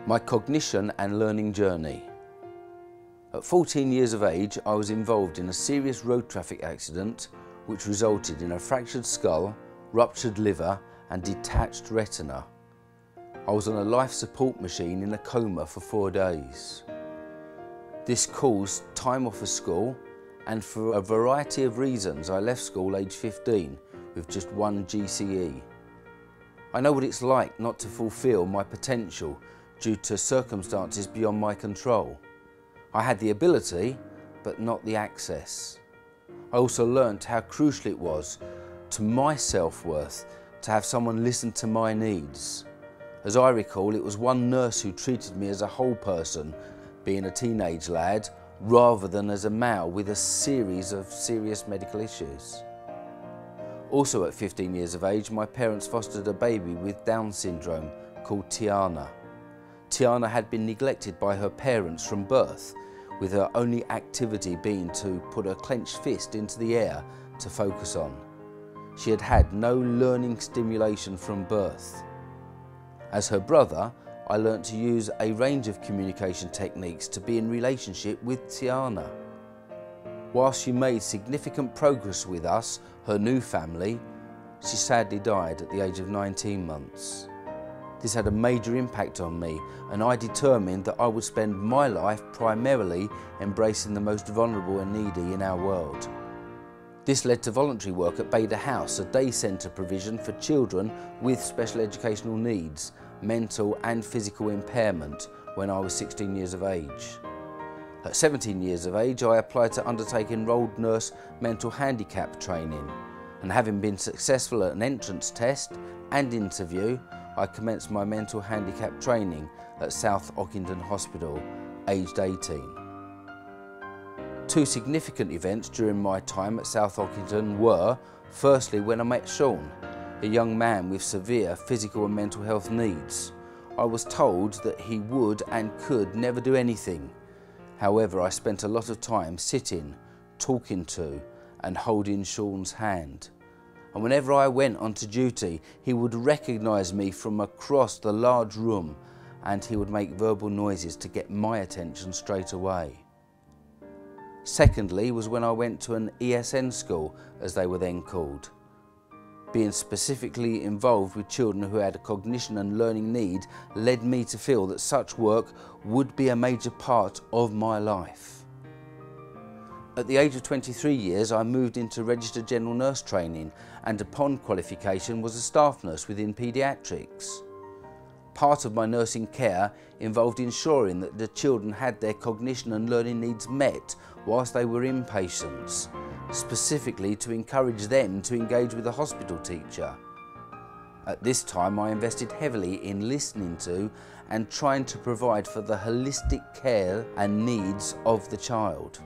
My cognition and learning journey. At 14 years of age, I was involved in a serious road traffic accident which resulted in a fractured skull, ruptured liver and detached retina. I was on a life support machine in a coma for 4 days. This caused time off of school, and for a variety of reasons I left school aged 15 with just one GCE. I know what it's like not to fulfil my potential due to circumstances beyond my control. I had the ability, but not the access. I also learnt how crucial it was to my self-worth to have someone listen to my needs. As I recall, it was one nurse who treated me as a whole person, being a teenage lad, rather than as a male with a series of serious medical issues. Also at 15 years of age, my parents fostered a baby with Down syndrome called Tiana. Tiana had been neglected by her parents from birth, with her only activity being to put her clenched fist into the air to focus on. She had had no learning stimulation from birth. As her brother, I learnt to use a range of communication techniques to be in relationship with Tiana. Whilst she made significant progress with us, her new family, she sadly died at the age of 19 months. This had a major impact on me, and I determined that I would spend my life primarily embracing the most vulnerable and needy in our world. This led to voluntary work at Beda House, a day centre provision for children with special educational needs, mental and physical impairment, when I was 16 years of age. At 17 years of age, I applied to undertake enrolled nurse mental handicap training, and having been successful at an entrance test and interview, I commenced my mental handicap training at South Ockendon Hospital, aged 18. Two significant events during my time at South Ockendon were, firstly, when I met Sean, a young man with severe physical and mental health needs. I was told that he would and could never do anything. However, I spent a lot of time sitting, talking to and holding Sean's hand. And whenever I went onto duty, he would recognise me from across the large room, and he would make verbal noises to get my attention straight away. Secondly was when I went to an ESN school, as they were then called. Being specifically involved with children who had a cognition and learning need led me to feel that such work would be a major part of my life. At the age of 23 years, I moved into registered general nurse training, and upon qualification was a staff nurse within paediatrics. Part of my nursing care involved ensuring that the children had their cognition and learning needs met whilst they were inpatients, specifically to encourage them to engage with the hospital teacher. At this time, I invested heavily in listening to and trying to provide for the holistic care and needs of the child.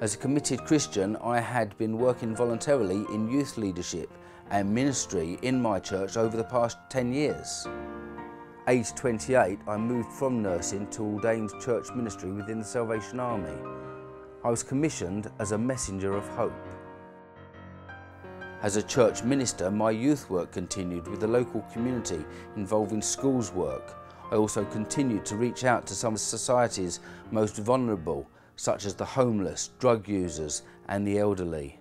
As a committed Christian, I had been working voluntarily in youth leadership and ministry in my church over the past 10 years. Aged 28, I moved from nursing to ordained church ministry within the Salvation Army. I was commissioned as a messenger of hope. As a church minister, my youth work continued with the local community involving schools work. I also continued to reach out to some of society's most vulnerable, such as the homeless, drug users and the elderly.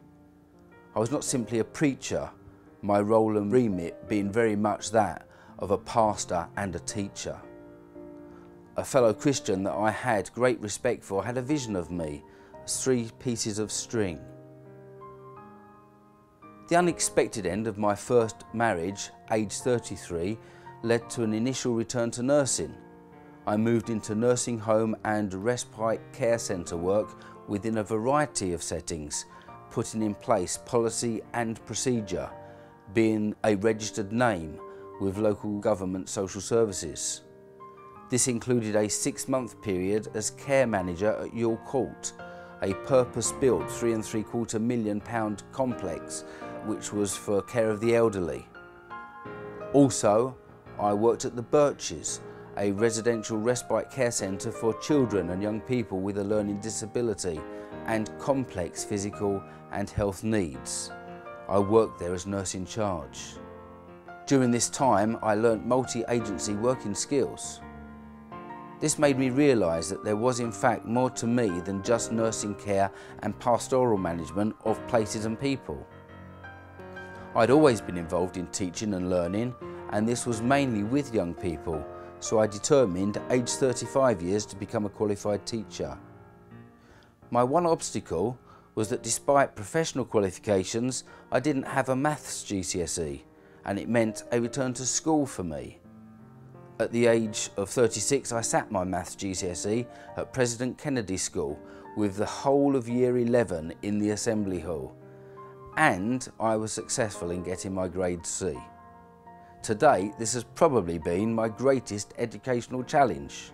I was not simply a preacher, my role and remit being very much that of a pastor and a teacher. A fellow Christian that I had great respect for had a vision of me as 3 pieces of string. The unexpected end of my first marriage, aged 33, led to an initial return to nursing. I moved into nursing home and respite care centre work within a variety of settings, putting in place policy and procedure, being a registered name with local government social services. This included a 6-month period as care manager at Yule Court, a purpose-built £3.75 million complex which was for care of the elderly. Also, I worked at the Birches, a residential respite care centre for children and young people with a learning disability and complex physical and health needs. I worked there as nurse in charge. During this time, I learnt multi-agency working skills. This made me realise that there was in fact more to me than just nursing care and pastoral management of places and people. I'd always been involved in teaching and learning, and this was mainly with young people, so I determined at age 35 years to become a qualified teacher. My one obstacle was that despite professional qualifications, I didn't have a maths GCSE, and it meant a return to school for me. At the age of 36, I sat my maths GCSE at President Kennedy School with the whole of Year 11 in the Assembly Hall, and I was successful in getting my grade C. To date, this has probably been my greatest educational challenge.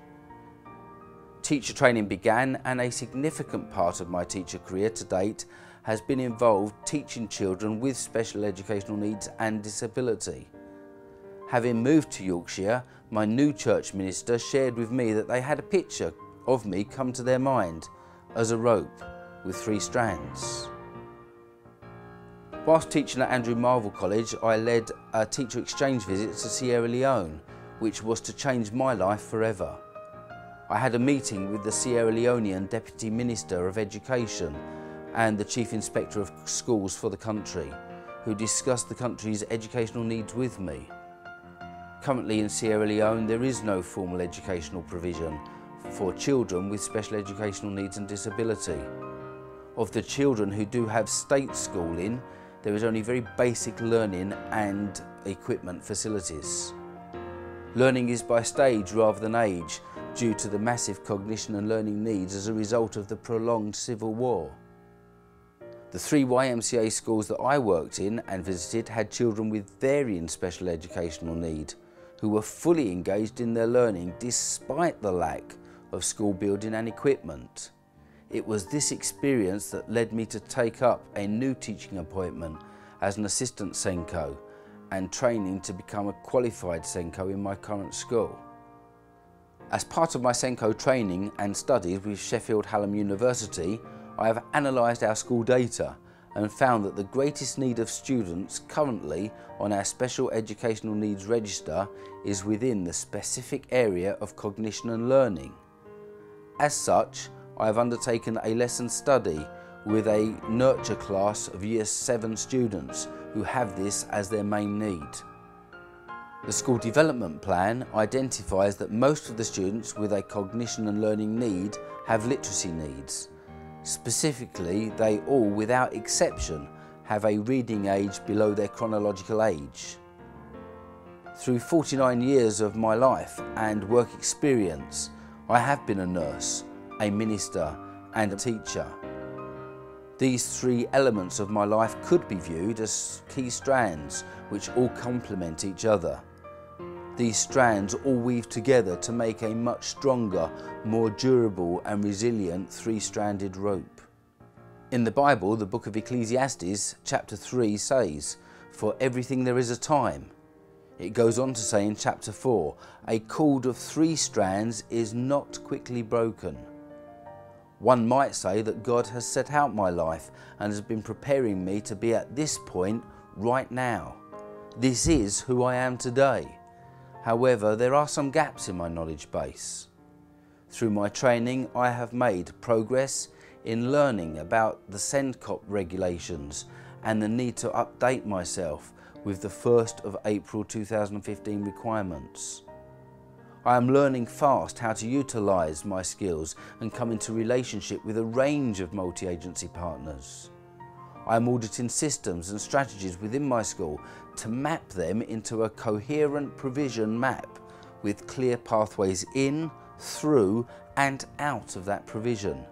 Teacher training began, and a significant part of my teacher career to date has been involved teaching children with special educational needs and disability. Having moved to Yorkshire, my new church minister shared with me that they had a picture of me come to their mind as a rope with 3 strands. Whilst teaching at Andrew Marvell College, I led a teacher exchange visit to Sierra Leone, which was to change my life forever. I had a meeting with the Sierra Leonean Deputy Minister of Education and the Chief Inspector of Schools for the country, who discussed the country's educational needs with me. Currently in Sierra Leone, there is no formal educational provision for children with special educational needs and disability. Of the children who do have state schooling, there is only very basic learning and equipment facilities. Learning is by stage rather than age, due to the massive cognition and learning needs as a result of the prolonged civil war. The 3 YMCA schools that I worked in and visited had children with varying special educational need, who were fully engaged in their learning despite the lack of school building and equipment. It was this experience that led me to take up a new teaching appointment as an assistant Senko and training to become a qualified Senko in my current school. As part of my Senko training and studies with Sheffield Hallam University, I have analysed our school data and found that the greatest need of students currently on our Special Educational Needs Register is within the specific area of cognition and learning. As such, I have undertaken a lesson study with a nurture class of Year 7 students who have this as their main need. The school development plan identifies that most of the students with a cognition and learning need have literacy needs. Specifically, they all, without exception, have a reading age below their chronological age. Through 49 years of my life and work experience, I have been a nurse, a minister and a teacher. These 3 elements of my life could be viewed as key strands which all complement each other. These strands all weave together to make a much stronger, more durable and resilient 3-stranded rope. In the Bible, the book of Ecclesiastes, chapter 3 says, "For everything there is a time." It goes on to say in chapter 4, "A cord of 3 strands is not quickly broken." One might say that God has set out my life and has been preparing me to be at this point right now. This is who I am today. However, there are some gaps in my knowledge base. Through my training, I have made progress in learning about the SENDCOP regulations and the need to update myself with the 1st of April 2015 requirements. I am learning fast how to utilise my skills and come into relationship with a range of multi-agency partners. I am auditing systems and strategies within my school to map them into a coherent provision map with clear pathways in, through and out of that provision.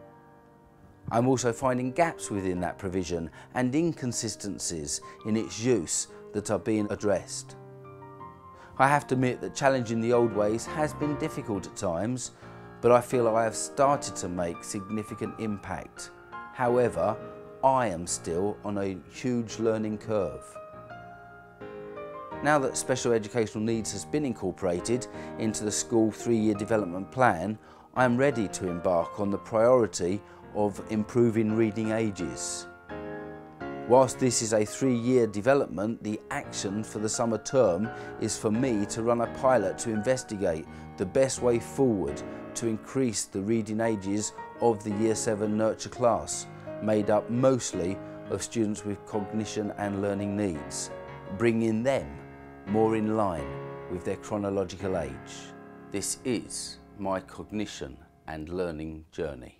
I'm also finding gaps within that provision and inconsistencies in its use that are being addressed. I have to admit that challenging the old ways has been difficult at times, but I feel I have started to make significant impact. However, I am still on a huge learning curve. Now that special educational needs has been incorporated into the school 3-year development plan, I am ready to embark on the priority of improving reading ages. Whilst this is a 3-year development, the action for the summer term is for me to run a pilot to investigate the best way forward to increase the reading ages of the Year 7 nurture class, made up mostly of students with cognition and learning needs, bringing them more in line with their chronological age. This is my cognition and learning journey.